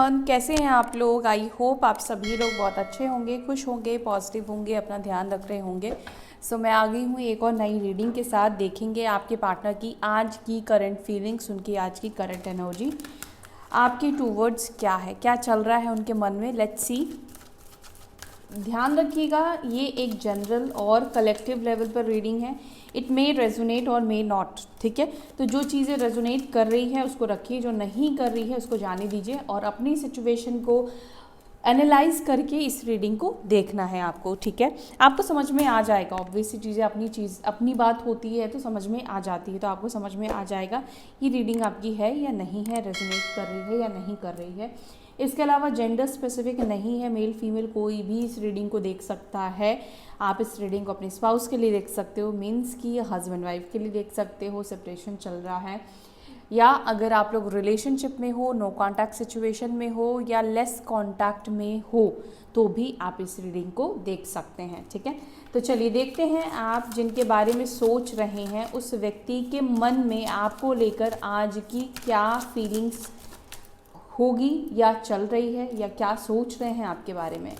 Everyone, कैसे हैं आप लोग। आई होप आप सभी लोग बहुत अच्छे होंगे, खुश होंगे, पॉजिटिव होंगे, अपना ध्यान रख रहे होंगे। मैं आ गई हूँ एक और नई रीडिंग के साथ। देखेंगे आपके पार्टनर की आज की करंट फीलिंग्स, उनकी आज की करंट एनर्जी, आपकी टूवर्ड्स क्या है, क्या चल रहा है उनके मन में। Let's see. ध्यान रखिएगा, ये एक जनरल और कलेक्टिव लेवल पर रीडिंग है। इट मे रेजोनेट और मे नॉट, ठीक है। तो जो चीज़ें रेजोनेट कर रही है उसको रखिए, जो नहीं कर रही है उसको जाने दीजिए, और अपनी सिचुएशन को एनालाइज करके इस रीडिंग को देखना है आपको, ठीक है। आपको समझ में आ जाएगा, ऑब्वियसली चीज़ें अपनी बात होती है तो समझ में आ जाती है, तो आपको समझ में आ जाएगा ये रीडिंग आपकी है या नहीं है, रेजोनेट कर रही है या नहीं कर रही है। इसके अलावा जेंडर स्पेसिफिक नहीं है, मेल फीमेल कोई भी इस रीडिंग को देख सकता है। आप इस रीडिंग को अपने स्पाउस के लिए देख सकते हो, मीन्स की हस्बैंड वाइफ के लिए देख सकते हो, सेपरेशन चल रहा है, या अगर आप लोग रिलेशनशिप में हो, नो कांटेक्ट सिचुएशन में हो, या लेस कांटेक्ट में हो, तो भी आप इस रीडिंग को देख सकते हैं, ठीक है। तो चलिए देखते हैं आप जिनके बारे में सोच रहे हैं उस व्यक्ति के मन में आपको लेकर आज की क्या फीलिंग्स होगी या चल रही है, या क्या सोच रहे हैं आपके बारे में।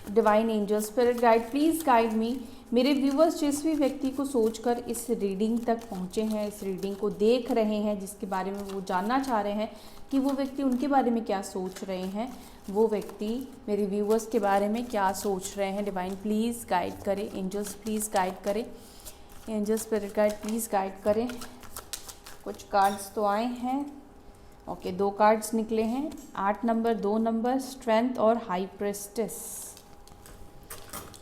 Divine angel spirit guide please guide me. मेरे व्यूवर्स जिस भी व्यक्ति को सोचकर इस रीडिंग तक पहुँचे हैं, इस रीडिंग को देख रहे हैं, जिसके बारे में वो जानना चाह रहे हैं कि वो व्यक्ति उनके बारे में क्या सोच रहे हैं, वो व्यक्ति मेरे व्यूवर्स के बारे में क्या सोच रहे हैं, डिवाइन प्लीज़ गाइड करें, एंजल्स प्लीज़ गाइड करें, angel spirit guide please guide करें। कुछ कार्ड्स तो आए हैं, ओके 2 कार्ड्स निकले हैं, 8 नंबर, 2 नंबर, स्ट्रेंथ और high prestige.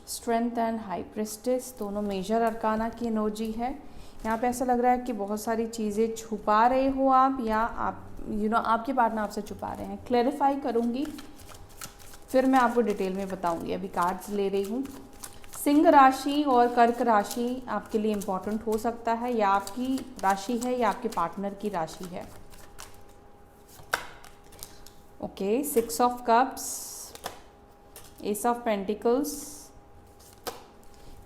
Strength and high prestige दोनों मेजर अरकाना की एनर्जी है। यहाँ पे ऐसा लग रहा है कि बहुत सारी चीज़ें छुपा रहे हो आप, या आप आपके पार्टनर आपसे छुपा रहे हैं। क्लैरिफाई करूँगी, फिर मैं आपको डिटेल में बताऊँगी। अभी कार्ड्स ले रही हूँ। सिंह राशि और कर्क राशि आपके लिए इम्पॉर्टेंट हो सकता है, या आपकी राशि है या आपके पार्टनर की राशि है। Okay 6 of cups, S of pentacles,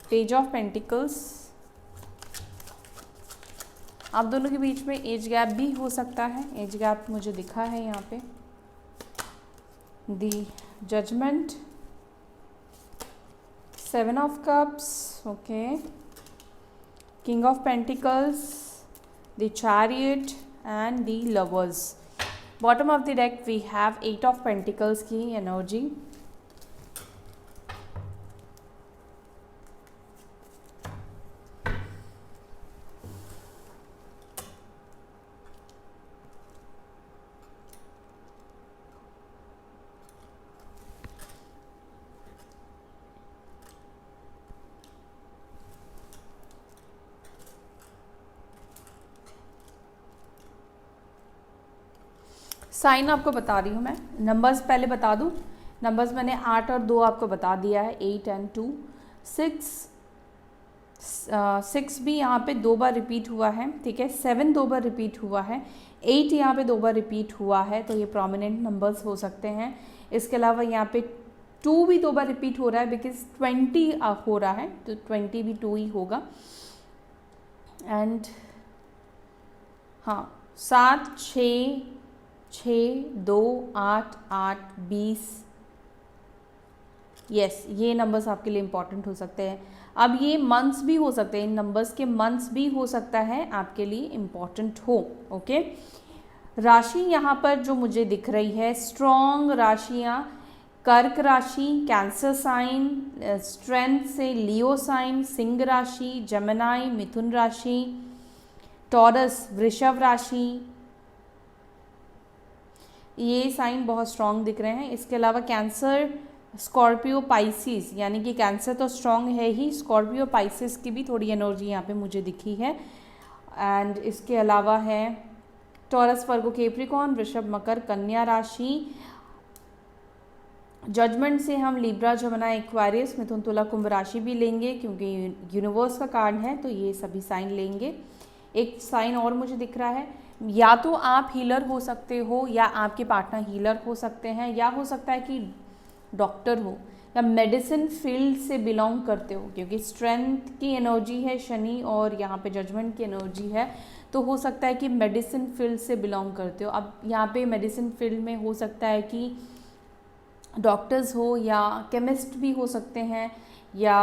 page of pentacles. आप दोनों के बीच में एज गैप भी हो सकता है, एज गैप मुझे दिखा है यहाँ पे। The judgement, 7 of cups, okay, king of pentacles, the chariot and the lovers. Bottom of the deck we have 8 of pentacles की एनर्जी। साइन आपको बता रही हूँ मैं, नंबर्स पहले बता दूँ। नंबर्स मैंने 8 और 2 आपको बता दिया है, 8 एंड 2। 6 भी यहाँ पे 2 बार रिपीट हुआ है, ठीक है। 7 2 बार रिपीट हुआ है, 8 यहाँ पे 2 बार रिपीट हुआ है, तो ये प्रोमिनेंट नंबर्स हो सकते हैं। इसके अलावा यहाँ पे 2 भी 2 बार रिपीट हो रहा है, बिकॉज 20 हो रहा है, तो 20 भी 2 ही होगा। एंड हाँ 7 6 6 2 8 8 20, यस ये नंबर्स आपके लिए इम्पॉर्टेंट हो सकते हैं। अब ये मंथ्स भी हो सकते हैं, इन नंबर्स के मंथ्स भी हो सकता है आपके लिए इम्पॉर्टेंट हो, ओके। राशि यहाँ पर जो मुझे दिख रही है, स्ट्रॉन्ग राशियाँ, कर्क राशि, कैंसर साइन, स्ट्रेंथ से लियो साइन, सिंह राशि, जमनाई, मिथुन राशि, टॉरस, वृषभ राशि, ये साइन बहुत स्ट्रॉन्ग दिख रहे हैं। इसके अलावा कैंसर, स्कॉर्पियो, पाइसिस, यानी कि कैंसर तो स्ट्रॉन्ग है ही, स्कॉर्पियो पाइसिस की भी थोड़ी एनर्जी यहाँ पे मुझे दिखी है। एंड इसके अलावा है टॉरस, वर्गो, कैप्रिकॉर्न, वृषभ, मकर, कन्या राशि। जजमेंट से हम लिब्रा, जमुना, एक्वारियस, मिथुन, तुला, कुंभ राशि भी लेंगे, क्योंकि यूनिवर्स का कार्ड है तो ये सभी साइन लेंगे। एक साइन और मुझे दिख रहा है, या तो आप हीलर हो सकते हो, या आपके पार्टनर हीलर हो सकते हैं, या हो सकता है कि डॉक्टर हो, या मेडिसिन फील्ड से बिलोंग करते हो, क्योंकि स्ट्रेंथ की एनर्जी है शनि और यहाँ पे जजमेंट की एनर्जी है, तो हो सकता है कि मेडिसिन फील्ड से बिलोंग करते हो। अब यहाँ पे मेडिसिन फील्ड में हो सकता है कि डॉक्टर्स हो या केमिस्ट भी हो सकते हैं या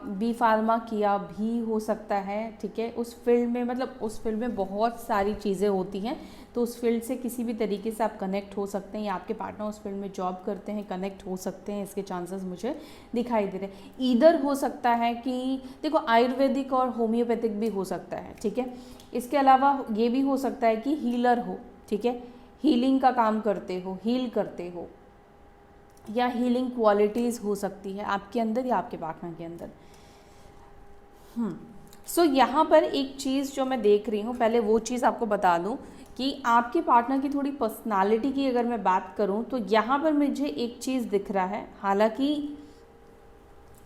बी फार्मा किया भी हो सकता है, ठीक है। उस फील्ड में मतलब उस फील्ड में बहुत सारी चीज़ें होती हैं, तो उस फील्ड से किसी भी तरीके से आप कनेक्ट हो सकते हैं या आपके पार्टनर उस फील्ड में जॉब करते हैं, कनेक्ट हो सकते हैं, इसके चांसेस मुझे दिखाई दे रहे हैं। ईदर हो सकता है कि देखो आयुर्वेदिक और होम्योपैथिक भी हो सकता है, ठीक है। इसके अलावा ये भी हो सकता है कि हीलर हो, ठीक है, हीलिंग का काम करते हो, हील करते हो, या हीलिंग क्वालिटीज़ हो सकती है आपके अंदर या आपके पार्टनर के अंदर। सो यहाँ पर एक चीज़ जो मैं देख रही हूँ, पहले वो चीज़ आपको बता दूँ कि आपके पार्टनर की थोड़ी पर्सनालिटी की अगर मैं बात करूँ तो यहाँ पर मुझे एक चीज़ दिख रहा है। हालांकि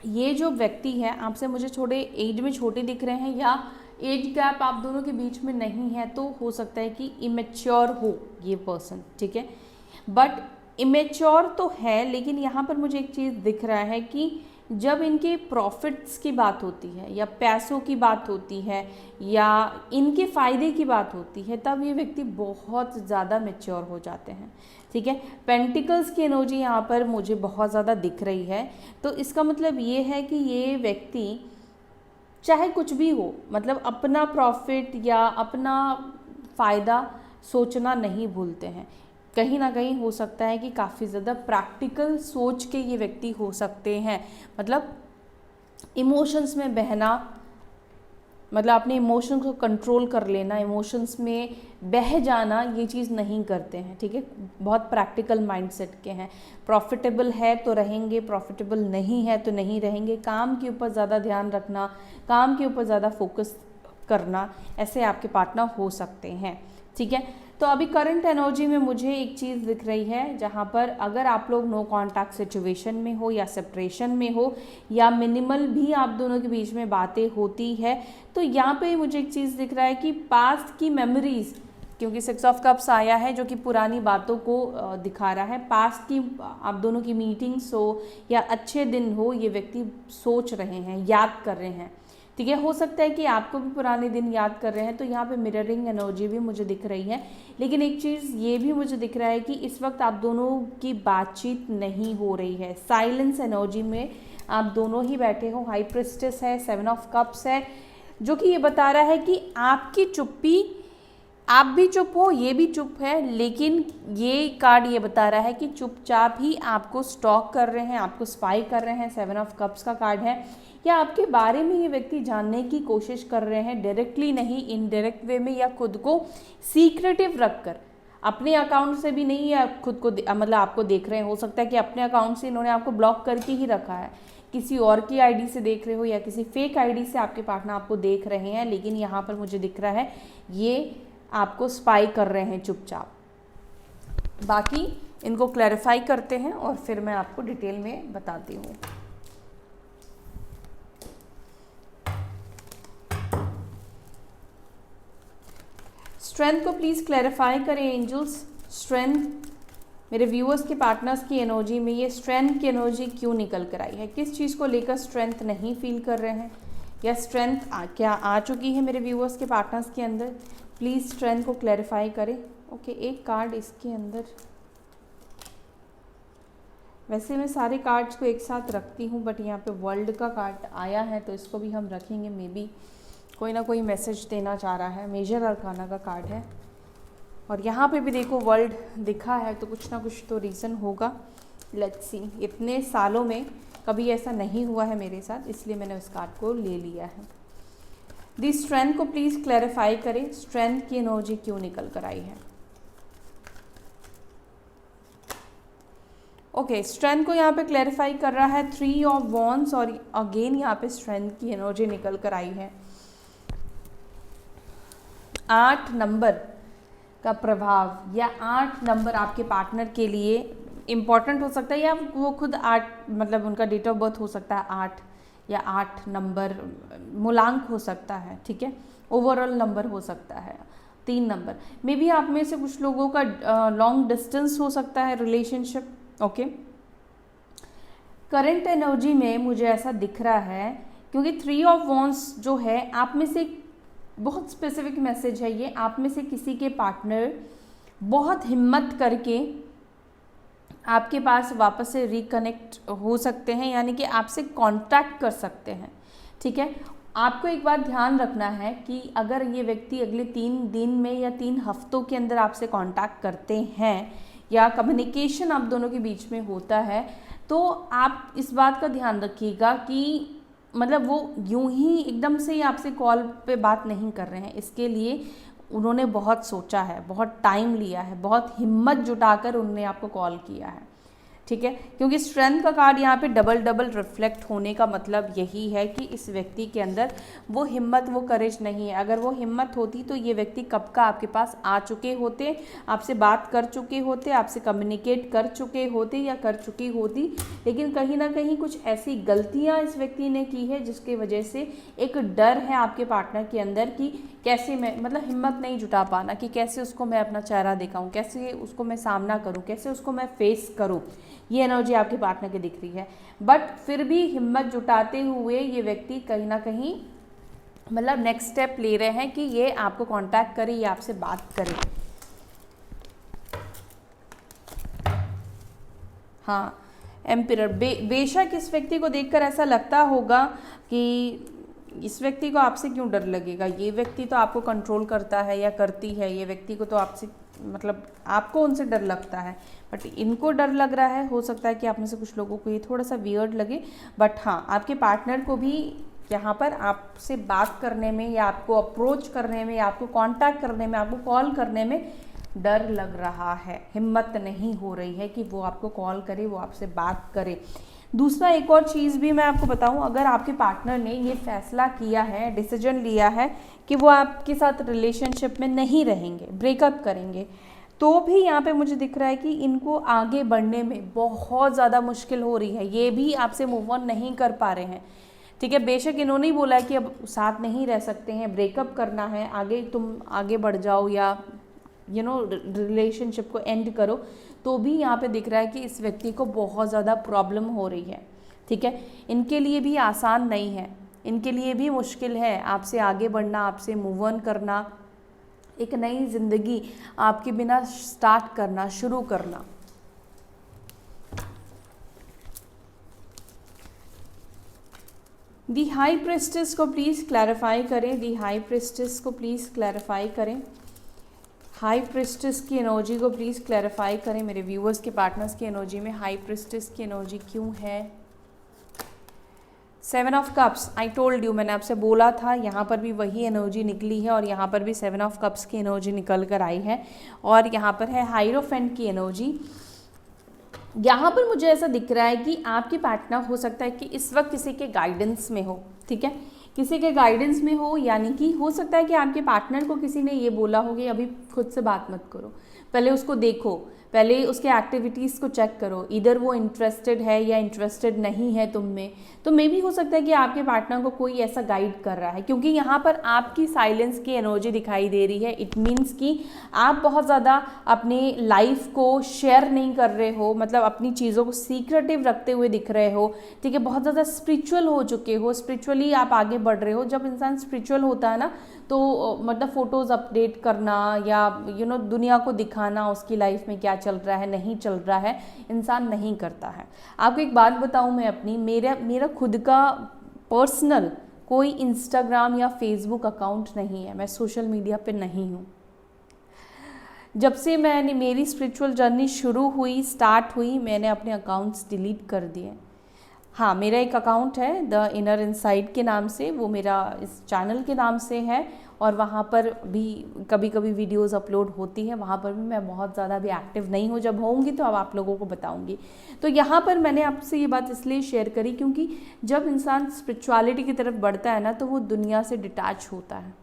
ये जो व्यक्ति है आपसे मुझे थोड़े एज में छोटे दिख रहे हैं या एज गैप आप दोनों के बीच में नहीं है, तो हो सकता है कि इमेच्योर हो ये पर्सन, ठीक है। बट इमेच्योर तो है, लेकिन यहाँ पर मुझे एक चीज़ दिख रहा है कि जब इनके प्रॉफिट्स की बात होती है या पैसों की बात होती है या इनके फ़ायदे की बात होती है, तब ये व्यक्ति बहुत ज़्यादा मैच्योर हो जाते हैं, ठीक है। पेंटिकल्स की एनर्जी यहाँ पर मुझे बहुत ज़्यादा दिख रही है, तो इसका मतलब ये है कि ये व्यक्ति चाहे कुछ भी हो, मतलब अपना प्रॉफिट या अपना फ़ायदा सोचना नहीं भूलते हैं। कहीं ना कहीं हो सकता है कि काफ़ी ज़्यादा प्रैक्टिकल सोच के ये व्यक्ति हो सकते हैं, मतलब इमोशंस में बहना, मतलब अपने इमोशन को कंट्रोल कर लेना, इमोशंस में बह जाना, ये चीज़ नहीं करते हैं, ठीक है। बहुत प्रैक्टिकल माइंडसेट के हैं। प्रॉफिटेबल है तो रहेंगे, प्रॉफिटेबल नहीं है तो नहीं रहेंगे। काम के ऊपर ज़्यादा ध्यान रखना, काम के ऊपर ज़्यादा फोकस करना, ऐसे आपके पार्टनर हो सकते हैं, ठीक है। तो अभी करंट एनर्जी में मुझे एक चीज़ दिख रही है, जहाँ पर अगर आप लोग नो कॉन्टैक्ट सिचुएशन में हो या सेपरेशन में हो या मिनिमल भी आप दोनों के बीच में बातें होती है, तो यहाँ पे मुझे एक चीज़ दिख रहा है कि पास्ट की मेमोरीज, क्योंकि 6 ऑफ कप्स आया है जो कि पुरानी बातों को दिखा रहा है, पास्ट की आप दोनों की मीटिंग्स हो या अच्छे दिन हो, ये व्यक्ति सोच रहे हैं, याद कर रहे हैं, ठीक है। हो सकता है कि आपको भी पुराने दिन याद कर रहे हैं, तो यहाँ पे मिररिंग एनर्जी भी मुझे दिख रही है। लेकिन एक चीज़ ये भी मुझे दिख रहा है कि इस वक्त आप दोनों की बातचीत नहीं हो रही है, साइलेंस एनर्जी में आप दोनों ही बैठे हो। हाई प्रिस्टेस है, 7 ऑफ कप्स है, जो कि ये बता रहा है कि आपकी चुप्पी, आप भी चुप हो, ये भी चुप है, लेकिन ये कार्ड ये बता रहा है कि चुपचाप ही आपको स्टॉक कर रहे हैं, आपको स्पाई कर रहे हैं। 7 ऑफ कप्स का कार्ड है, या आपके बारे में ये व्यक्ति जानने की कोशिश कर रहे हैं, डायरेक्टली नहीं, इनडायरेक्ट वे में, या खुद को सीक्रेटिव रखकर, अपने अकाउंट से भी नहीं, या खुद को मतलब आपको देख रहे हैं। हो सकता है कि अपने अकाउंट से इन्होंने आपको ब्लॉक करके ही रखा है, किसी और की आईडी से देख रहे हो या किसी फेक आईडी से आपके पार्टनर आपको देख रहे हैं, लेकिन यहाँ पर मुझे दिख रहा है ये आपको स्पाई कर रहे हैं चुपचाप। बाकी इनको क्लैरिफाई करते हैं और फिर मैं आपको डिटेल में बताती हूँ। स्ट्रेंथ को प्लीज़ क्लैरिफाई करें एंजल्स। स्ट्रेंथ, मेरे व्यूअर्स के पार्टनर्स की एनर्जी में ये स्ट्रेंथ की एनर्जी क्यों निकल कर आई है? किस चीज़ को लेकर स्ट्रेंथ नहीं फील कर रहे हैं, या स्ट्रेंथ क्या आ चुकी है मेरे व्यूअर्स के पार्टनर्स के अंदर? प्लीज़ स्ट्रेंथ को क्लैरिफाई करें। ओके, एक कार्ड इसके अंदर, वैसे मैं सारे कार्ड्स को एक साथ रखती हूँ, बट यहाँ पे वर्ल्ड का कार्ड आया है तो इसको भी हम रखेंगे। मे बी कोई ना कोई मैसेज देना चाह रहा है। मेजर अरकाना का कार्ड है, और यहाँ पे भी देखो वर्ल्ड दिखा है, तो कुछ ना कुछ तो रीज़न होगा। लेट्स सी, इतने सालों में कभी ऐसा नहीं हुआ है मेरे साथ, इसलिए मैंने उस कार्ड को ले लिया है। दी स्ट्रेंथ को प्लीज़ क्लैरिफाई करें, स्ट्रेंथ की एनर्जी क्यों निकल कर आई है? ओके, स्ट्रेंथ को यहाँ पे क्लैरिफाई कर रहा है 3 ऑफ वॉन्ड्स, और अगेन यहाँ पे स्ट्रेंथ की एनर्जी निकल कर आई है। 8 नंबर का प्रभाव, या 8 नंबर आपके पार्टनर के लिए इम्पॉर्टेंट हो सकता है, या वो खुद 8 मतलब उनका डेट ऑफ बर्थ हो सकता है 8, या 8 नंबर मूलांक हो सकता है, ठीक है। ओवरऑल नंबर हो सकता है 3 नंबर। मे बी आप में से कुछ लोगों का लॉन्ग डिस्टेंस हो सकता है रिलेशनशिप। ओके, करंट एनर्जी में मुझे ऐसा दिख रहा है, क्योंकि 3 ऑफ वॉन्ड्स जो है आप में से बहुत स्पेसिफिक मैसेज है ये। आप में से किसी के पार्टनर बहुत हिम्मत करके आपके पास वापस से रिकनेक्ट हो सकते हैं, यानी कि आपसे कांटेक्ट कर सकते हैं, ठीक है। आपको एक बात ध्यान रखना है कि अगर ये व्यक्ति अगले 3 दिन में या 3 हफ्तों के अंदर आपसे कांटेक्ट करते हैं या कम्युनिकेशन आप दोनों के बीच में होता है, तो आप इस बात का ध्यान रखिएगा कि मतलब वो यूं ही एकदम से ही आपसे कॉल पे बात नहीं कर रहे हैं। इसके लिए उन्होंने बहुत सोचा है, बहुत टाइम लिया है, बहुत हिम्मत जुटाकर उन्होंने आपको कॉल किया है, ठीक है। क्योंकि स्ट्रेंथ का कार्ड यहाँ पे डबल डबल रिफ्लेक्ट होने का मतलब यही है कि इस व्यक्ति के अंदर वो हिम्मत, वो करेज नहीं है। अगर वो हिम्मत होती तो ये व्यक्ति कब का आपके पास आ चुके होते, आपसे बात कर चुके होते, आपसे कम्युनिकेट कर चुके होते या कर चुकी होती। लेकिन कहीं ना कहीं कुछ ऐसी गलतियाँ इस व्यक्ति ने की है जिसकी वजह से एक डर है आपके पार्टनर के अंदर कि कैसे मैं, मतलब हिम्मत नहीं जुटा पाना कि कैसे उसको मैं अपना चेहरा दिखाऊं, कैसे उसको मैं सामना करूं, कैसे उसको मैं फेस करूं। ये एनर्जी आपके पार्टनर की दिख रही है। बट फिर भी हिम्मत जुटाते हुए ये व्यक्ति कहीं ना कहीं मतलब नेक्स्ट स्टेप ले रहे हैं कि ये आपको कांटेक्ट करे, ये आपसे बात करे। हाँ, एम्पिरर। बेशक इस व्यक्ति को देखकर ऐसा लगता होगा कि इस व्यक्ति को आपसे क्यों डर लगेगा, ये व्यक्ति तो आपको कंट्रोल करता है या करती है, ये व्यक्ति को तो आपसे मतलब आपको उनसे डर लगता है, बट इनको डर लग रहा है। हो सकता है कि आप में से कुछ लोगों को ये थोड़ा सा वियर्ड लगे, बट हाँ, आपके पार्टनर को भी यहाँ पर आपसे बात करने में या आपको अप्रोच करने में या आपको कांटेक्ट करने में, आपको कॉल करने में डर लग रहा है। हिम्मत नहीं हो रही है कि वो आपको कॉल करे, वो आपसे बात करे। दूसरा एक और चीज़ भी मैं आपको बताऊं, अगर आपके पार्टनर ने ये फैसला किया है, डिसीजन लिया है कि वो आपके साथ रिलेशनशिप में नहीं रहेंगे, ब्रेकअप करेंगे, तो भी यहाँ पे मुझे दिख रहा है कि इनको आगे बढ़ने में बहुत ज़्यादा मुश्किल हो रही है। ये भी आपसे मूव ऑन नहीं कर पा रहे हैं, ठीक है। बेशक इन्होंने ही बोला है कि अब साथ नहीं रह सकते हैं, ब्रेकअप करना है, आगे तुम आगे बढ़ जाओ या रिलेशनशिप को एंड करो, तो भी यहाँ पे दिख रहा है कि इस व्यक्ति को बहुत ज़्यादा प्रॉब्लम हो रही है, ठीक है। इनके लिए भी आसान नहीं है, इनके लिए भी मुश्किल है आपसे आगे बढ़ना, आपसे मूव ऑन करना, एक नई ज़िंदगी आपके बिना स्टार्ट करना, शुरू करना। दी हाई प्रेस्टिस को प्लीज़ क्लैरिफाई करें, दी हाई प्रेस्टिस को प्लीज़ क्लैरिफाई करें, हाई प्रेस्टिस की एनर्जी को प्लीज़ क्लैरिफाई करें। मेरे व्यूअर्स के पार्टनर्स की एनर्जी में हाई प्रेस्टिस की एनर्जी क्यों है? 7 of cups, I told you, मैंने आपसे बोला था, यहाँ पर भी वही एनर्जी निकली है और यहाँ पर भी 7 ऑफ कप्स की एनर्जी निकल कर आई है और यहाँ पर है हाइरोफेंट की एनर्जी। यहाँ पर मुझे ऐसा दिख रहा है कि आपके पार्टनर हो सकता है कि इस वक्त किसी के गाइडेंस में हो, ठीक है, किसी के गाइडेंस में हो, यानी कि हो सकता है कि आपके पार्टनर को किसी ने ये बोला हो कि अभी खुद से बात मत करो, पहले उसको देखो, पहले उसके एक्टिविटीज़ को चेक करो, इधर वो इंटरेस्टेड है या इंटरेस्टेड नहीं है तुम में। तो मे भी हो सकता है कि आपके पार्टनर को कोई ऐसा गाइड कर रहा है, क्योंकि यहाँ पर आपकी साइलेंस की एनर्जी दिखाई दे रही है। इट मीन्स कि आप बहुत ज़्यादा अपनी लाइफ को शेयर नहीं कर रहे हो, मतलब अपनी चीज़ों को सीक्रेटिव रखते हुए दिख रहे हो, ठीक है। बहुत ज़्यादा स्पिरिचुअल हो चुके हो, स्पिरिचुअली आप आगे बढ़ रहे हो। जब इंसान स्पिरिचुअल होता है ना, तो मतलब फ़ोटोज़ अपडेट करना या दुनिया को दिखाना उसकी लाइफ में क्या चल रहा है, नहीं चल रहा है, इंसान नहीं करता है। आपको एक बात बताऊं, मैं अपनी मेरा खुद का पर्सनल कोई इंस्टाग्राम या फेसबुक अकाउंट नहीं है, मैं सोशल मीडिया पे नहीं हूँ। जब से मैंने मेरी स्पिरिचुअल जर्नी स्टार्ट हुई, मैंने अपने अकाउंट्स डिलीट कर दिए। हाँ, मेरा एक अकाउंट है द इनर इनसाइड के नाम से, वो मेरा इस चैनल के नाम से है और वहाँ पर भी कभी कभी वीडियोस अपलोड होती हैं, वहाँ पर भी मैं बहुत ज़्यादा भी एक्टिव नहीं हूँ। जब होंगी तो अब आप लोगों को बताऊँगी। तो यहाँ पर मैंने आपसे ये बात इसलिए शेयर करी क्योंकि जब इंसान स्पिरिचुअलिटी की तरफ बढ़ता है ना, तो वो दुनिया से डिटैच होता है।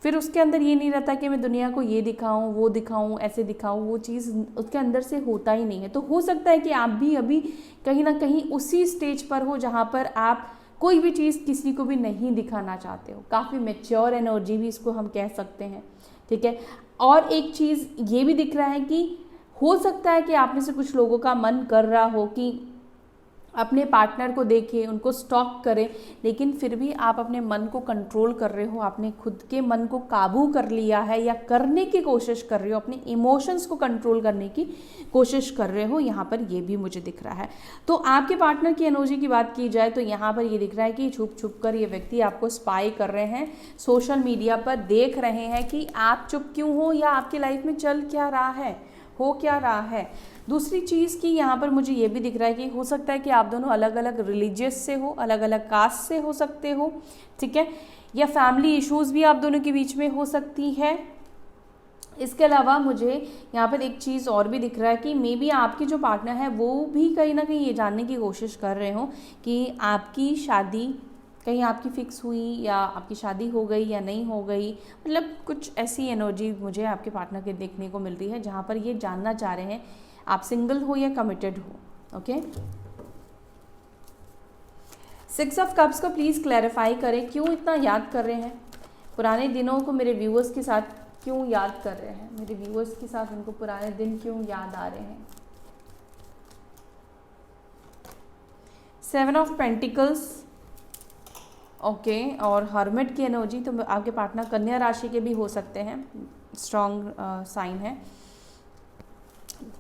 फिर उसके अंदर ये नहीं रहता कि मैं दुनिया को ये दिखाऊं, वो दिखाऊं, ऐसे दिखाऊं, वो चीज़ उसके अंदर से होता ही नहीं है। तो हो सकता है कि आप भी अभी कहीं ना कहीं उसी स्टेज पर हो जहाँ पर आप कोई भी चीज़ किसी को भी नहीं दिखाना चाहते हो। काफ़ी मैच्योर एनर्जी भी इसको हम कह सकते हैं, ठीक है। और एक चीज़ ये भी दिख रहा है कि हो सकता है कि आप में से कुछ लोगों का मन कर रहा हो कि अपने पार्टनर को देखें, उनको स्टॉक करें, लेकिन फिर भी आप अपने मन को कंट्रोल कर रहे हो, आपने खुद के मन को काबू कर लिया है या करने की कोशिश कर रहे हो, अपने इमोशंस को कंट्रोल करने की कोशिश कर रहे हो, यहाँ पर ये भी मुझे दिख रहा है। तो आपके पार्टनर की एनर्जी की बात की जाए तो यहाँ पर ये दिख रहा है कि छुप छुप कर ये व्यक्ति आपको स्पाई कर रहे हैं, सोशल मीडिया पर देख रहे हैं कि आप चुप क्यों हो या आपकी लाइफ में चल क्या रहा है, हो क्या रहा है। दूसरी चीज़ कि यहाँ पर मुझे ये भी दिख रहा है कि हो सकता है कि आप दोनों अलग अलग रिलीजियस से हो, अलग अलग कास्ट से हो सकते हो, ठीक है, या फैमिली इश्यूज़ भी आप दोनों के बीच में हो सकती है। इसके अलावा मुझे यहाँ पर एक चीज़ और भी दिख रहा है कि मे बी आपके जो पार्टनर है वो भी कहीं ना कहीं ये जानने की कोशिश कर रहे हो कि आपकी शादी कहीं आपकी फ़िक्स हुई या आपकी शादी हो गई या नहीं हो गई। मतलब कुछ ऐसी एनर्जी मुझे आपके पार्टनर के देखने को मिल रही है जहाँ पर ये जानना चाह रहे हैं आप सिंगल हो या कमिटेड हो। ओके, 6 ऑफ कप्स को प्लीज़ क्लैरिफाई करें, क्यों इतना याद कर रहे हैं, पुराने दिनों को मेरे व्यूअर्स के साथ क्यों याद कर रहे हैं, मेरे व्यूअर्स के साथ उनको पुराने दिन क्यों याद आ रहे हैं। 7 ऑफ पेंटिकल्स, ओके, और हर्मिट की एनर्जी, तो आपके पार्टनर कन्या राशि के भी हो सकते हैं, स्ट्रॉन्ग साइन है।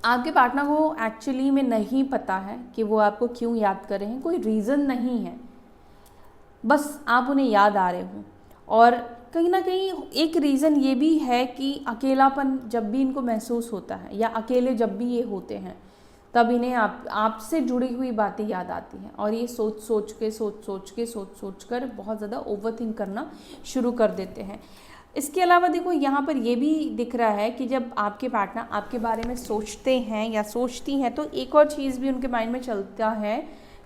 आपके पार्टनर को एक्चुअली में नहीं पता है कि वो आपको क्यों याद कर रहे हैं, कोई रीज़न नहीं है, बस आप उन्हें याद आ रहे हो। और कहीं ना कहीं एक रीज़न ये भी है कि अकेलापन जब भी इनको महसूस होता है या अकेले जब भी ये होते हैं तब इन्हें आपसे जुड़ी हुई बातें याद आती हैं और ये सोच सोच कर बहुत ज़्यादा ओवरथिंक करना शुरू कर देते हैं। इसके अलावा देखो यहाँ पर ये भी दिख रहा है कि जब आपके पार्टनर आपके बारे में सोचते हैं या सोचती हैं तो एक और चीज़ भी उनके माइंड में चलता है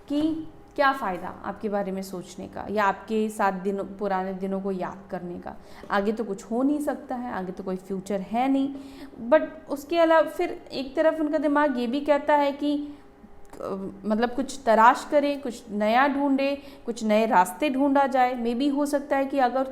कि क्या फ़ायदा आपके बारे में सोचने का या आपके साथ पुराने दिनों को याद करने का, आगे तो कुछ हो नहीं सकता है, आगे तो कोई फ्यूचर है नहीं। बट उसके अलावा फिर एक तरफ उनका दिमाग ये भी कहता है कि मतलब कुछ तलाश करें, कुछ नया ढूंढे, कुछ नए रास्ते ढूंढा जाए। मे भी हो सकता है कि अगर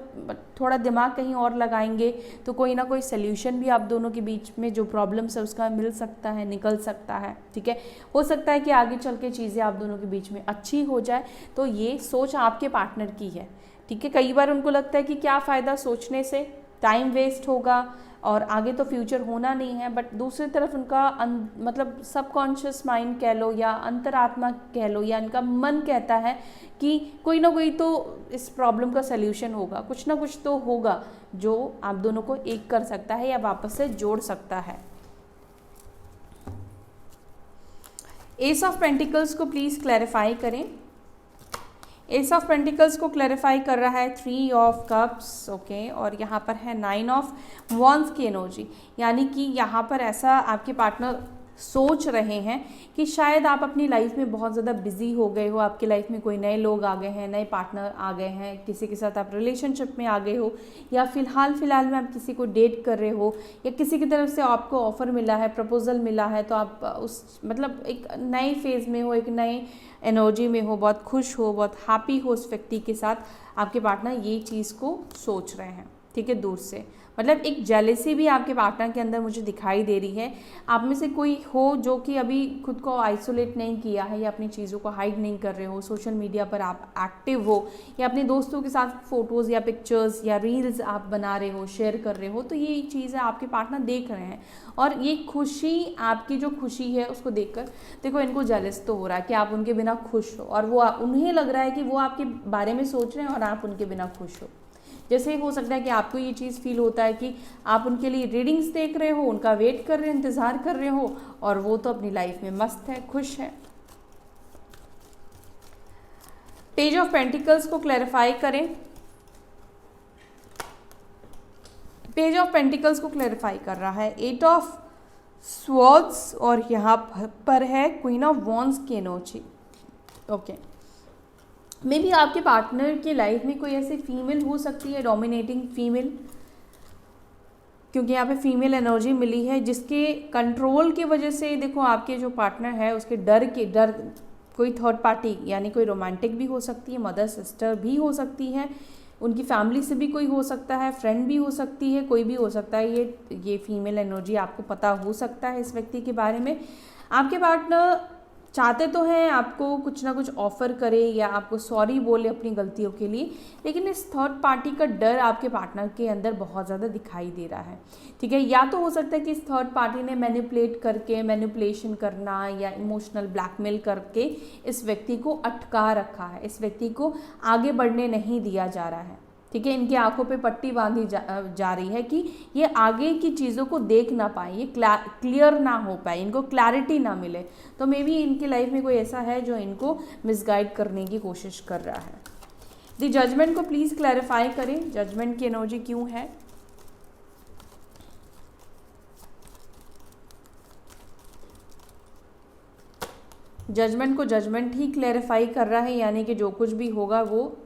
थोड़ा दिमाग कहीं और लगाएंगे तो कोई ना कोई सल्यूशन भी आप दोनों के बीच में जो प्रॉब्लम्स है उसका मिल सकता है, निकल सकता है, ठीक है। हो सकता है कि आगे चल के चीज़ें आप दोनों के बीच में अच्छी हो जाए। तो ये सोच आपके पार्टनर की है, ठीक है। कई बार उनको लगता है कि क्या फ़ायदा सोचने से, टाइम वेस्ट होगा और आगे तो फ्यूचर होना नहीं है। बट दूसरी तरफ उनका मतलब सबकॉन्शियस माइंड कह लो या अंतरात्मा कह लो या इनका मन कहता है कि कोई ना कोई तो इस प्रॉब्लम का सल्यूशन होगा, कुछ ना कुछ तो होगा जो आप दोनों को एक कर सकता है या वापस से जोड़ सकता है। एस ऑफ पेंटिकल्स को प्लीज़ क्लैरिफाई करें। एस ऑफ पेंटिकल्स को क्लैरिफाई कर रहा है 3 ऑफ कप्स, ओके, और यहाँ पर है 9 ऑफ वॉन्स की एनर्जी, यानी कि यहाँ पर ऐसा आपके पार्टनर सोच रहे हैं कि शायद आप अपनी लाइफ में बहुत ज़्यादा बिजी हो गए हो, आपकी लाइफ में कोई नए लोग आ गए हैं, नए पार्टनर आ गए हैं, किसी के साथ आप रिलेशनशिप में आ गए हो या फिलहाल में आप किसी को डेट कर रहे हो या किसी की तरफ से आपको ऑफ़र मिला है, प्रपोजल मिला है, तो आप उस मतलब एक नए फेज़ में हो, एक नए एनर्जी में हो, बहुत खुश हो, बहुत हैप्पी हो उस व्यक्ति के साथ। आपके पार्टनर ये चीज़ को सोच रहे हैं, ठीक है, दूर से। मतलब एक जेलेसी भी आपके पार्टनर के अंदर मुझे दिखाई दे रही है। आप में से कोई हो जो कि अभी खुद को आइसोलेट नहीं किया है या अपनी चीज़ों को हाइड नहीं कर रहे हो, सोशल मीडिया पर आप एक्टिव हो या अपने दोस्तों के साथ फ़ोटोज़ या पिक्चर्स या रील्स आप बना रहे हो, शेयर कर रहे हो, तो ये चीज़ें आपके पार्टनर देख रहे हैं और ये खुशी, आपकी जो खुशी है उसको देखकर देखो इनको जेलस तो हो रहा है कि आप उनके बिना खुश हो और वो उन्हें लग रहा है कि वो आपके बारे में सोच रहे हैं और आप उनके बिना खुश हो। जैसे हो सकता है कि आपको ये चीज़ फील होता है कि आप उनके लिए रीडिंग्स देख रहे हो, उनका वेट कर रहे हो, इंतज़ार कर रहे हो और वो तो अपनी लाइफ में मस्त है, खुश है। पेज ऑफ पेंटिकल्स को क्लैरिफाई करें। पेज ऑफ पेंटिकल्स को क्लैरिफाई कर रहा है 8 ऑफ स्वॉर्ड्स और यहाँ पर है क्वीन ऑफ वॉन्ड्स की एनर्जी, ओके। मे बी आपके पार्टनर की लाइफ में कोई ऐसी फीमेल हो सकती है, डोमिनेटिंग फीमेल, क्योंकि यहाँ पे फीमेल एनर्जी मिली है जिसके कंट्रोल की वजह से देखो आपके जो पार्टनर है उसके डर कोई थर्ड पार्टी यानी कोई रोमांटिक भी हो सकती है, मदर सिस्टर भी हो सकती है, उनकी फैमिली से भी कोई हो सकता है, फ्रेंड भी हो सकती है, कोई भी हो सकता है। ये फीमेल एनर्जी आपको पता हो सकता है इस व्यक्ति के बारे में। आपके पार्टनर चाहते तो हैं आपको कुछ ना कुछ ऑफ़र करे या आपको सॉरी बोले अपनी गलतियों के लिए, लेकिन इस थर्ड पार्टी का डर आपके पार्टनर के अंदर बहुत ज़्यादा दिखाई दे रहा है। ठीक है, या तो हो सकता है कि इस थर्ड पार्टी ने मैनिपुलेशन करना या इमोशनल ब्लैकमेल करके इस व्यक्ति को अटका रखा है, इस व्यक्ति को आगे बढ़ने नहीं दिया जा रहा है। ठीक है, इनकी आंखों पे पट्टी बांधी जा रही है कि ये आगे की चीज़ों को देख ना पाए, ये क्लियर ना हो पाए, इनको क्लैरिटी ना मिले। तो मे बी इनकी लाइफ में कोई ऐसा है जो इनको मिसगाइड करने की कोशिश कर रहा है। द जजमेंट को प्लीज़ क्लैरिफाई करें, जजमेंट की एनर्जी क्यों है। जजमेंट को जजमेंट ही क्लैरिफाई कर रहा है, यानी कि जो कुछ भी होगा वो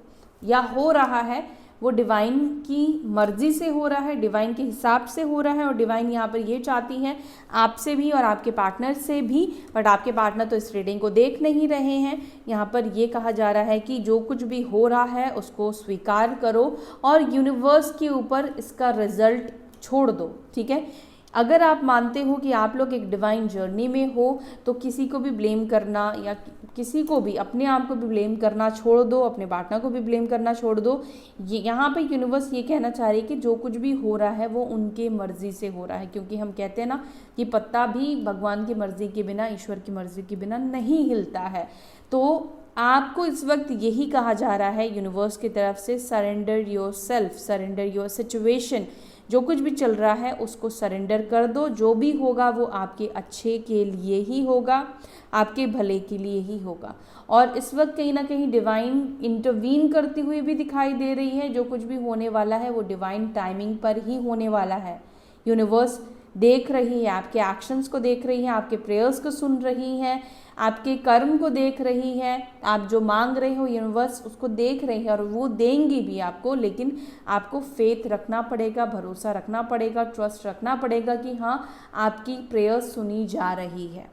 या हो रहा है वो डिवाइन की मर्जी से हो रहा है, डिवाइन के हिसाब से हो रहा है। और डिवाइन यहाँ पर ये चाहती हैं आपसे भी और आपके पार्टनर से भी, बट आपके पार्टनर तो इस रीडिंग को देख नहीं रहे हैं। यहाँ पर ये कहा जा रहा है कि जो कुछ भी हो रहा है उसको स्वीकार करो और यूनिवर्स के ऊपर इसका रिजल्ट छोड़ दो। ठीक है, अगर आप मानते हो कि आप लोग एक डिवाइन जर्नी में हो तो किसी को भी ब्लेम करना या किसी को भी, अपने आप को भी ब्लेम करना छोड़ दो, अपने पार्टनर को भी ब्लेम करना छोड़ दो। ये यहाँ पे यूनिवर्स ये कहना चाह रही है कि जो कुछ भी हो रहा है वो उनके मर्जी से हो रहा है, क्योंकि हम कहते हैं ना कि पत्ता भी भगवान की मर्जी के बिना, ईश्वर की मर्जी के बिना नहीं हिलता है। तो आपको इस वक्त यही कहा जा रहा है यूनिवर्स की तरफ से, surrender your self, surrender your situation. जो कुछ भी चल रहा है उसको सरेंडर कर दो, जो भी होगा वो आपके अच्छे के लिए ही होगा, आपके भले के लिए ही होगा। और इस वक्त कहीं ना कहीं डिवाइन इंटरवीन करती हुई भी दिखाई दे रही है। जो कुछ भी होने वाला है वो डिवाइन टाइमिंग पर ही होने वाला है। यूनिवर्स देख रही है, आपके एक्शंस को देख रही है, आपके प्रेयर्स को सुन रही है, आपके कर्म को देख रही है। आप जो मांग रहे हो यूनिवर्स उसको देख रही है और वो देंगी भी आपको, लेकिन आपको फेथ रखना पड़ेगा, भरोसा रखना पड़ेगा, ट्रस्ट रखना पड़ेगा कि हाँ आपकी प्रेयर्स सुनी जा रही है।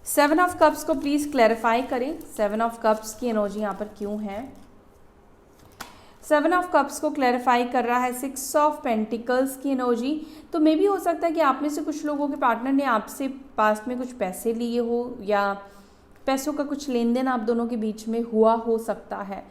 7 ऑफ कप्स को प्लीज़ क्लैरिफाई करें, 7 ऑफ कप्स की एनर्जी यहाँ पर क्यों है। 7 ऑफ कप्स को क्लैरिफाई कर रहा है 6 ऑफ पेंटिकल्स की एनर्जी। तो मे भी हो सकता है कि आप में से कुछ लोगों के पार्टनर ने आपसे पास्ट में कुछ पैसे लिए हो या पैसों का कुछ लेन देन आप दोनों के बीच में हुआ हो सकता है।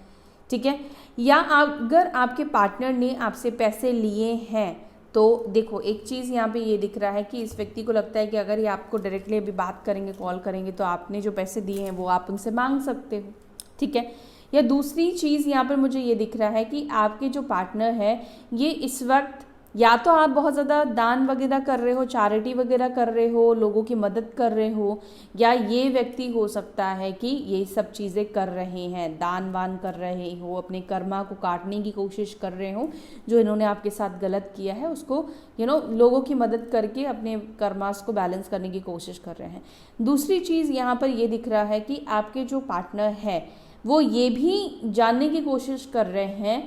ठीक है, या अगर आपके पार्टनर ने आपसे पैसे लिए हैं तो देखो एक चीज़ यहाँ पे ये दिख रहा है कि इस व्यक्ति को लगता है कि अगर ये आपको डायरेक्टली अभी बात करेंगे, कॉल करेंगे, तो आपने जो पैसे दिए हैं वो आप उनसे मांग सकते हो। ठीक है, या दूसरी चीज़ यहाँ पर मुझे ये दिख रहा है कि आपके जो पार्टनर है ये इस वक्त या तो आप बहुत ज़्यादा दान वगैरह कर रहे हो, चैरिटी वगैरह कर रहे हो, लोगों की मदद कर रहे हो, या ये व्यक्ति हो सकता है कि ये सब चीज़ें कर रहे हैं, दान वान कर रहे हो, अपने कर्मा को काटने की कोशिश कर रहे हो, जो इन्होंने आपके साथ गलत किया है उसको लोगों की मदद करके अपने कर्मास को बैलेंस करने की कोशिश कर रहे हैं। दूसरी चीज़ यहाँ पर ये दिख रहा है कि आपके जो पार्टनर है वो ये भी जानने की कोशिश कर रहे हैं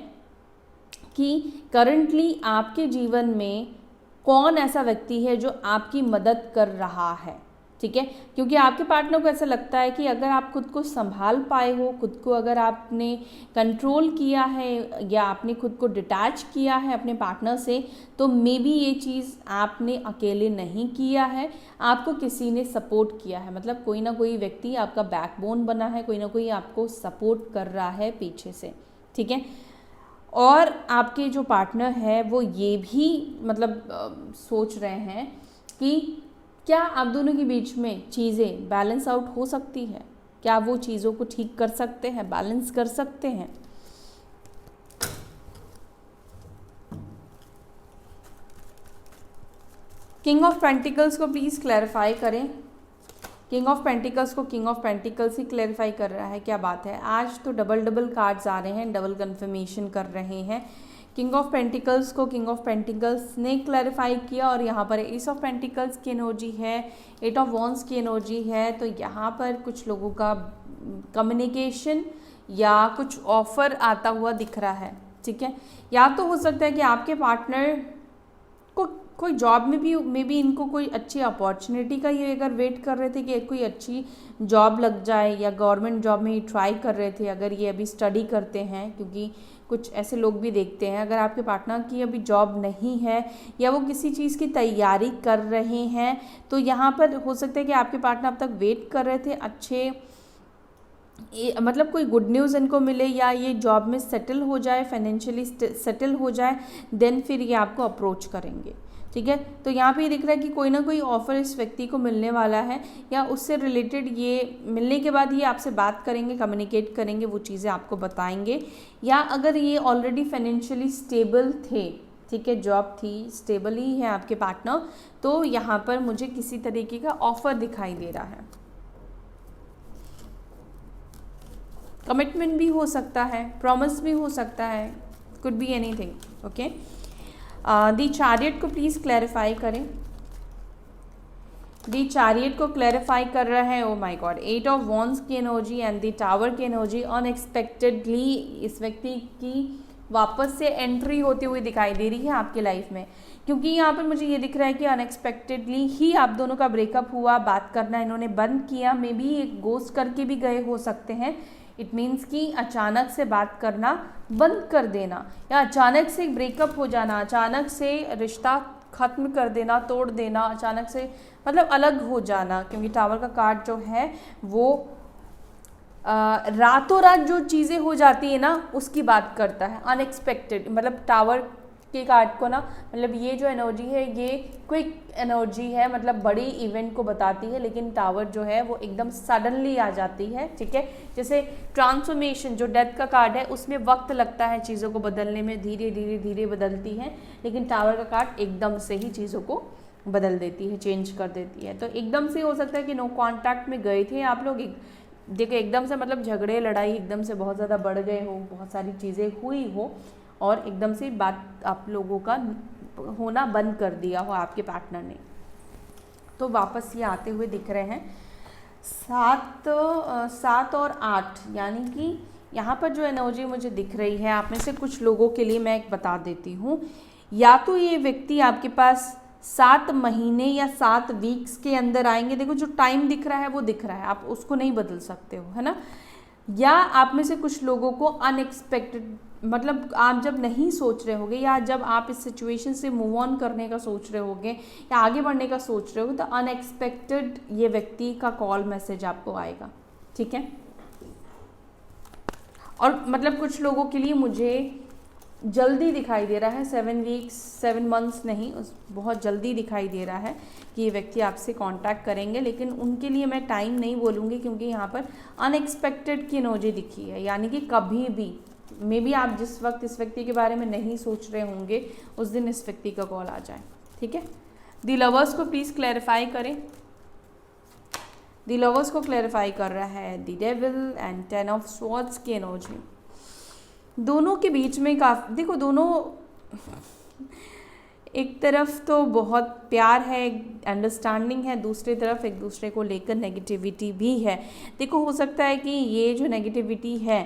कि करंटली आपके जीवन में कौन ऐसा व्यक्ति है जो आपकी मदद कर रहा है। ठीक है, क्योंकि आपके पार्टनर को ऐसा लगता है कि अगर आप खुद को संभाल पाए हो, खुद को अगर आपने कंट्रोल किया है या आपने खुद को डिटैच किया है अपने पार्टनर से, तो मे बी ये चीज़ आपने अकेले नहीं किया है, आपको किसी ने सपोर्ट किया है। मतलब कोई ना कोई व्यक्ति आपका बैकबोन बना है, कोई ना कोई आपको सपोर्ट कर रहा है पीछे से। ठीक है, और आपके जो पार्टनर है वो ये भी सोच रहे हैं कि क्या आप दोनों के बीच में चीज़ें बैलेंस आउट हो सकती है, क्या वो चीज़ों को ठीक कर सकते हैं, बैलेंस कर सकते हैं। किंग ऑफ पेंटिकल्स को प्लीज़ क्लैरिफाई करें। किंग ऑफ पेंटिकल्स को king of pentacles he clarify कर रहा है, क्या बात है। आज तो डबल कार्ड्स आ रहे हैं, डबल कन्फर्मेशन कर रहे हैं। किंग ऑफ पेंटिकल्स को किंग ऑफ पेंटिकल्स ने क्लैरिफाई किया और यहाँ पर एस ऑफ पेंटिकल्स की एनर्जी है, 8 ऑफ वॉन्ड्स की एनर्जी है। तो यहाँ पर कुछ लोगों का कम्युनिकेशन या कुछ ऑफर आता हुआ दिख रहा है। ठीक है, या तो हो सकता है कि आपके पार्टनर को कोई जॉब में भी मे बी इनको कोई अच्छी अपॉर्चुनिटी का ये अगर वेट कर रहे थे कि कोई अच्छी जॉब लग जाए, या गवर्नमेंट जॉब में ही ट्राई कर रहे थे अगर ये अभी स्टडी करते हैं, क्योंकि कुछ ऐसे लोग भी देखते हैं अगर आपके पार्टनर की अभी जॉब नहीं है या वो किसी चीज़ की तैयारी कर रहे हैं, तो यहाँ पर हो सकता है कि आपके पार्टनर अब तक वेट कर रहे थे अच्छे मतलब कोई गुड न्यूज़ इनको मिले या ये जॉब में सेटल हो जाए, फाइनेंशियली सेटल हो जाए, देन फिर ये आपको अप्रोच करेंगे। ठीक है, तो यहाँ पे ये दिख रहा है कि कोई ना कोई ऑफ़र इस व्यक्ति को मिलने वाला है, या उससे रिलेटेड ये मिलने के बाद ये आपसे बात करेंगे, कम्युनिकेट करेंगे, वो चीज़ें आपको बताएंगे। या अगर ये ऑलरेडी फाइनेंशियली स्टेबल थे, ठीक है, जॉब थी, स्टेबल ही है आपके पार्टनर, तो यहाँ पर मुझे किसी तरीके का ऑफ़र दिखाई दे रहा है। कमिटमेंट भी हो सकता है, प्रॉमिस भी हो सकता है, could be anything. Okay, the chariot को प्लीज़ क्लैरिफाई करें। दी चैरियट को क्लैरिफाई कर रहा है, oh my God, 8 of wands की एनर्जी एंड दी टावर की एनर्जी। अनएक्सपेक्टेडली इस व्यक्ति की वापस से एंट्री होती हुई दिखाई दे रही है आपकी लाइफ में, क्योंकि यहाँ पर मुझे ये दिख रहा है कि अनएक्सपेक्टेडली ही आप दोनों का ब्रेकअप हुआ, बात करना इन्होंने बंद किया, मे बी एक गोस्ट करके भी गए हो सकते हैं। इट मीन्स कि अचानक से बात करना बंद कर देना, या अचानक से ब्रेकअप हो जाना, अचानक से रिश्ता ख़त्म कर देना, तोड़ देना, अचानक से मतलब अलग हो जाना, क्योंकि टावर का कार्ड जो है वो रातों रात जो चीज़ें हो जाती है ना उसकी बात करता है। अनएक्सपेक्टेड मतलब टावर के कार्ड को ना, मतलब ये जो एनर्जी है ये क्विक एनर्जी है, मतलब बड़ी इवेंट को बताती है, लेकिन टावर जो है वो एकदम सडनली आ जाती है। ठीक है, जैसे ट्रांसफॉर्मेशन जो डेथ का कार्ड है उसमें वक्त लगता है चीज़ों को बदलने में, धीरे धीरे धीरे बदलती है, लेकिन टावर का कार्ड एकदम से ही चीज़ों को बदल देती है, चेंज कर देती है। तो एकदम से हो सकता है कि नो कॉन्टैक्ट में गए थे आप लोग, देखो एकदम से मतलब झगड़े लड़ाई एकदम से बहुत ज़्यादा बढ़ गए हो, बहुत सारी चीज़ें हुई हो और एकदम से बात आप लोगों का होना बंद कर दिया हो आपके पार्टनर ने, तो वापस ये आते हुए दिख रहे हैं। 7 और 8, यानी कि यहाँ पर जो एनर्जी मुझे दिख रही है आप में से कुछ लोगों के लिए मैं एक बता देती हूँ, या तो ये व्यक्ति आपके पास 7 महीने या 7 वीक्स के अंदर आएंगे। देखो जो टाइम दिख रहा है वो दिख रहा है, आप उसको नहीं बदल सकते हो, है ना। या आप में से कुछ लोगों को अनएक्सपेक्टेड, मतलब आप जब नहीं सोच रहे होगे या जब आप इस सिचुएशन से मूव ऑन करने का सोच रहे होगे या आगे बढ़ने का सोच रहे हो, तो अनएक्सपेक्टेड ये व्यक्ति का कॉल मैसेज आपको आएगा। ठीक है, और मतलब कुछ लोगों के लिए मुझे जल्दी दिखाई दे रहा है, 7 वीक्स 7 मंथ्स नहीं, बहुत जल्दी दिखाई दे रहा है कि ये व्यक्ति आपसे कांटेक्ट करेंगे, लेकिन उनके लिए मैं टाइम नहीं बोलूँगी क्योंकि यहाँ पर अनएक्सपेक्टेड की एनर्जी दिखी है, यानी कि कभी भी मे बी आप जिस वक्त इस व्यक्ति के बारे में नहीं सोच रहे होंगे उस दिन इस व्यक्ति का कॉल आ जाए। ठीक है, दी लवर्स को प्लीज़ क्लैरिफाई करें। दी लवर्स को क्लैरिफाई कर रहा है दी डेविल एंड 10 ऑफ स्वॉर्ड्स की एनर्जी। दोनों के बीच में काफ़ी, देखो दोनों एक तरफ तो बहुत प्यार है, अंडरस्टैंडिंग है, दूसरी तरफ एक दूसरे को लेकर नेगेटिविटी भी है। देखो हो सकता है कि ये जो नेगेटिविटी है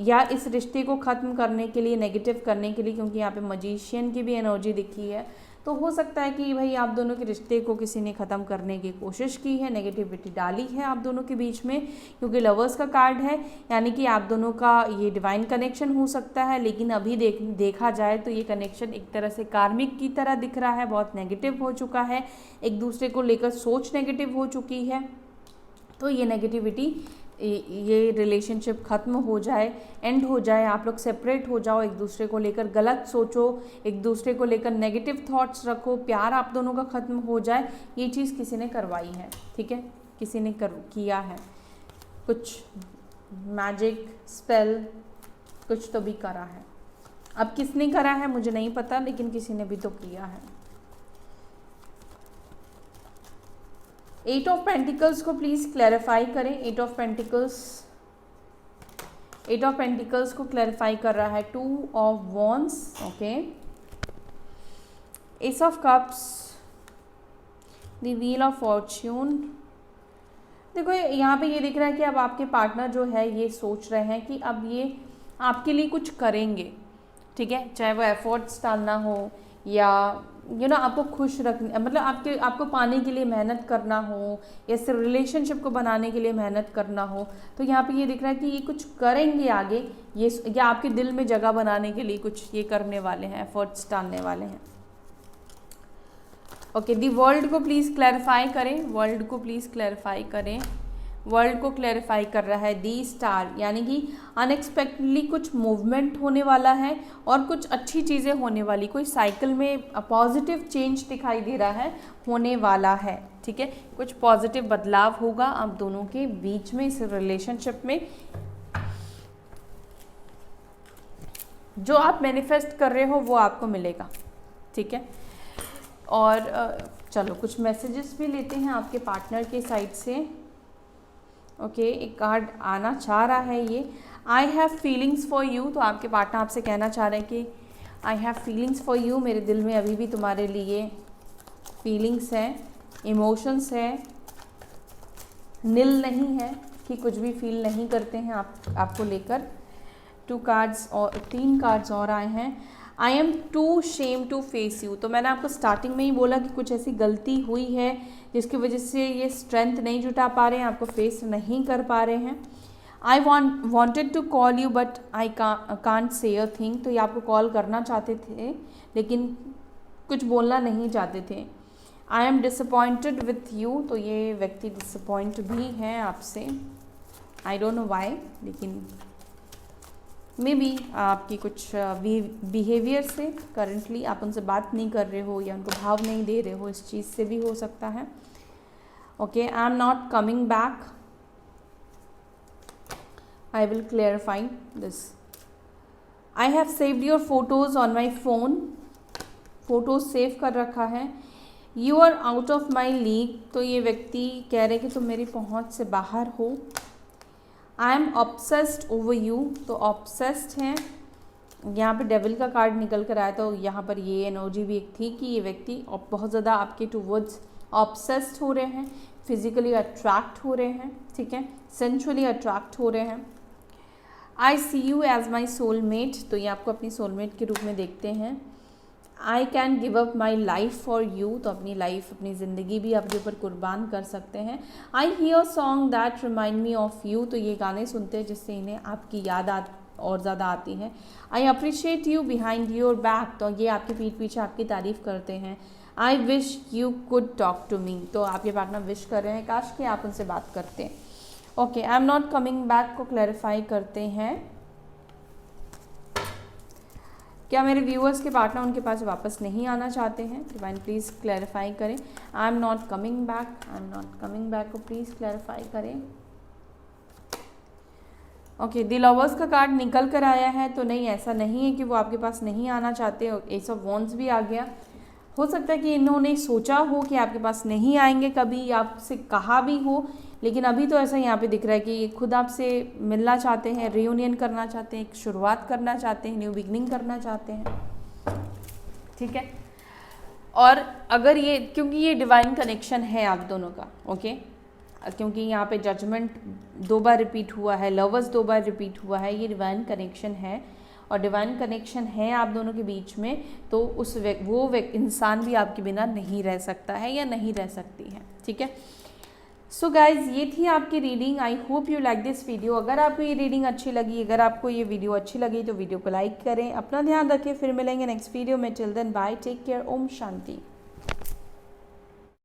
या इस रिश्ते को ख़त्म करने के लिए, नेगेटिव करने के लिए, क्योंकि यहाँ पे मजीशियन की भी एनर्जी दिखी है, तो हो सकता है कि भाई आप दोनों के रिश्ते को किसी ने ख़त्म करने की कोशिश की है, नेगेटिविटी डाली है आप दोनों के बीच में, क्योंकि लवर्स का कार्ड है, यानी कि आप दोनों का ये डिवाइन कनेक्शन हो सकता है, लेकिन अभी देखा जाए तो ये कनेक्शन एक तरह से कार्मिक की तरह दिख रहा है, बहुत नेगेटिव हो चुका है, एक दूसरे को लेकर सोच नेगेटिव हो चुकी है। तो ये नेगेटिविटी, ये रिलेशनशिप ख़त्म हो जाए, एंड हो जाए, आप लोग सेपरेट हो जाओ, एक दूसरे को लेकर गलत सोचो, एक दूसरे को लेकर नेगेटिव थॉट्स रखो, प्यार आप दोनों का ख़त्म हो जाए, ये चीज़ किसी ने करवाई है। ठीक है, किसी ने किया है, कुछ मैजिक स्पेल कुछ तो भी करा है। अब किसने करा है मुझे नहीं पता, लेकिन किसी ने भी तो किया है। 8 ऑफ पेंटिकल्स को प्लीज़ क्लैरिफाई करें। 8 ऑफ पेंटिकल्स को क्लैरिफाई कर रहा है 2 of wands. Okay, S of cups, the wheel of Fortune. देखो यहाँ पे ये दिख रहा है कि अब आपके पार्टनर जो है ये सोच रहे हैं कि अब ये आपके लिए कुछ करेंगे। ठीक है, चाहे वो एफर्ट्स डालना हो या आपको खुश रखने, मतलब आपको पाने के लिए मेहनत करना हो, या सिर्फ रिलेशनशिप को बनाने के लिए मेहनत करना हो, तो यहाँ पे ये दिख रहा है कि ये कुछ करेंगे आगे, ये या आपके दिल में जगह बनाने के लिए कुछ ये करने वाले हैं, एफर्ट्स डालने वाले हैं। ओके, दी वर्ल्ड को प्लीज़ क्लैरिफाई करें, वर्ल्ड को प्लीज़ क्लैरिफाई करें। वर्ल्ड को क्लैरिफाई कर रहा है दी स्टार, यानी कि अनएक्सपेक्टेडली कुछ मूवमेंट होने वाला है और कुछ अच्छी चीज़ें होने वाली, कोई साइकिल में पॉजिटिव चेंज दिखाई दे रहा है, होने वाला है। ठीक है, कुछ पॉजिटिव बदलाव होगा आप दोनों के बीच में, इस रिलेशनशिप में। जो आप मैनिफेस्ट कर रहे हो वो आपको मिलेगा। ठीक है, और चलो कुछ मैसेजेस भी लेते हैं आपके पार्टनर के साइड से। ओके, एक कार्ड आना चाह रहा है ये, I have feelings for you. तो आपके पार्टनर आपसे कहना चाह रहे हैं कि I have feelings for you, मेरे दिल में अभी भी तुम्हारे लिए फीलिंग्स हैं, इमोशंस है, नील नहीं है कि कुछ भी फील नहीं करते हैं आपको लेकर। 2 कार्ड्स और 3 कार्ड्स और आए हैं। I am too shame to face you. तो मैंने आपको स्टार्टिंग में ही बोला कि कुछ ऐसी गलती हुई है जिसकी वजह से ये स्ट्रेंथ नहीं जुटा पा रहे हैं, आपको फेस नहीं कर पा रहे हैं। I wanted to call you but I can't say a thing. तो ये आपको कॉल करना चाहते थे लेकिन कुछ बोलना नहीं चाहते थे। I am disappointed with you. तो ये व्यक्ति डिसअपॉइंट भी हैं आपसे, आई डोंट नो वाई, लेकिन मे बी आपकी कुछ बिहेवियर से करंटली आप उनसे बात नहीं कर रहे हो या उनको भाव नहीं दे रहे हो, इस चीज़ से भी हो सकता है। Okay, I am not coming back, I will clarify this. I have saved your photos on my phone. Photos save कर रखा है। You are out of my league. तो ये व्यक्ति कह रहे कि तुम मेरी पहुँच से बाहर हो। I am obsessed over you. तो ऑब्सेस्ड हैं, यहाँ पे डेविल का कार्ड निकल कर आया, तो यहाँ पर ये एनर्जी भी एक थी कि ये व्यक्ति बहुत ज़्यादा आपके टूवर्ड्स ऑब्सेस्ड हो रहे हैं, फिजिकली अट्रैक्ट हो रहे हैं। ठीक है, सेंचुअली अट्रैक्ट हो रहे हैं। आई सी यू एज माई सोलमेट। तो ये आपको अपनी सोलमेट के रूप में देखते हैं। I can give up my life for you. तो अपनी लाइफ, अपनी ज़िंदगी भी आपके ऊपर कुर्बान कर सकते हैं। I hear song that remind me of you. तो ये गाने सुनते हैं जिससे इन्हें आपकी याद और ज़्यादा आती है। I appreciate you behind your back. तो ये आपके पीठ पीछे आपकी तारीफ़ करते हैं। I wish you could talk to me. तो आपके पार्टनर विश कर रहे हैं काश कि आप उनसे बात करते हैं। Okay, I am not coming back को क्लैरिफाई करते हैं। क्या मेरे व्यूअर्स के पार्टनर उनके पास वापस नहीं आना चाहते हैं? डिवाइन प्लीज़ क्लैरिफाई करें। आई am not coming back, I am not coming back को प्लीज़ क्लैरिफाई करें। ओके, द लवर्स का कार्ड निकल कर आया है, तो नहीं, ऐसा नहीं है कि वो आपके पास नहीं आना चाहते। एस ऑफ वॉन्ड्स भी आ गया। हो सकता है कि इन्होंने सोचा हो कि आपके पास नहीं आएंगे कभी, आपसे कहा भी हो, लेकिन अभी तो ऐसा यहाँ पे दिख रहा है कि ये खुद आपसे मिलना चाहते हैं, रियूनियन करना चाहते हैं, एक शुरुआत करना चाहते हैं, न्यू बिगनिंग करना चाहते हैं। ठीक है, और अगर ये, क्योंकि ये डिवाइन कनेक्शन है आप दोनों का, ओके, क्योंकि यहाँ पे जजमेंट 2 बार रिपीट हुआ है, लवर्स 2 बार रिपीट हुआ है, ये डिवाइन कनेक्शन है और डिवाइन कनेक्शन है आप दोनों के बीच में, तो वो इंसान भी आपके बिना नहीं रह सकता है या नहीं रह सकती है। ठीक है, सो गाइज, ये थी आपकी reading. I hope you like this video. अगर आपको ये रीडिंग अच्छी लगी, अगर आपको ये वीडियो अच्छी लगी तो वीडियो को लाइक करें। अपना ध्यान रखें, फिर मिलेंगे नेक्स्ट वीडियो में। Till then bye, take care, ओम शांति।